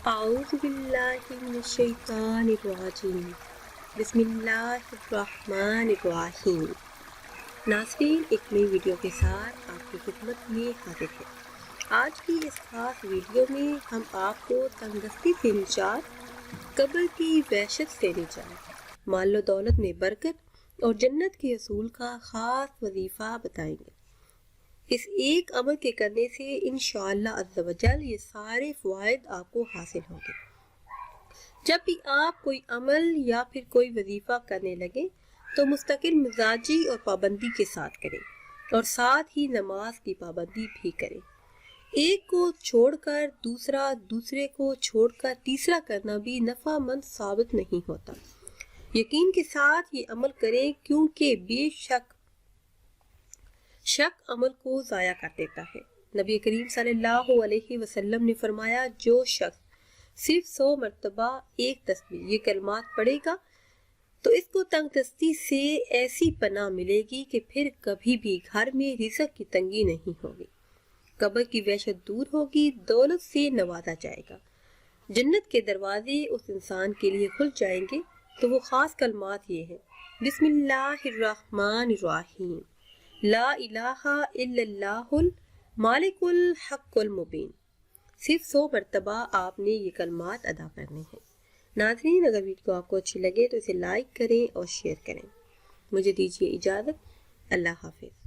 اعوذ باللہ من الشیطان الرجیم بسم اللہ الرحمن الرحیم۔ ناظرین، ایک نئی ویڈیو کے ساتھ آپ کی خدمت میں حاضر ہے۔ آج کی اس خاص ویڈیو میں ہم آپ کو تنگدستی سے نجات، قبر کی وحشت سے نجات، مال و دولت میں برکت اور جنت کے اصول کا خاص وظیفہ بتائیں گے۔ اس ایک عمل کے کرنے سے انشاءاللہ عز و جل یہ سارے فوائد آپ کو حاصل ہوں گے۔ جب بھی آپ کوئی عمل یا پھر کوئی وظیفہ کرنے لگے تو مستقل مزاجی اور پابندی کے ساتھ کریں، اور ساتھ ہی نماز کی پابندی بھی کریں۔ ایک کو چھوڑ کر دوسرا، دوسرے کو چھوڑ کر تیسرا کرنا بھی نفع مند ثابت نہیں ہوتا۔ یقین کے ساتھ یہ عمل کریں، کیونکہ بے شک عمل کو ضائع کر دیتا ہے۔ نبی کریم صلی اللہ علیہ وسلم نے فرمایا، جو شخص صرف 100 مرتبہ ایک تسبیح یہ کلمات پڑھے گا تو اس کو تنگ دستی سے ایسی پناہ ملے گی کہ پھر کبھی بھی گھر میں رزق کی تنگی نہیں ہوگی، قبر کی وحشت دور ہوگی، دولت سے نوازا جائے گا، جنت کے دروازے اس انسان کے لیے کھل جائیں گے۔ تو وہ خاص کلمات یہ ہیں: بسم اللہ الرحمن الرحیم، لا الہ الا اللہ المالک الحق المبین۔ صرف 100 مرتبہ آپ نے یہ کلمات ادا کرنے ہیں۔ ناظرین، اگر ویڈیو آپ کو اچھی لگے تو اسے لائک کریں اور شیئر کریں۔ مجھے دیجیے اجازت، اللہ حافظ۔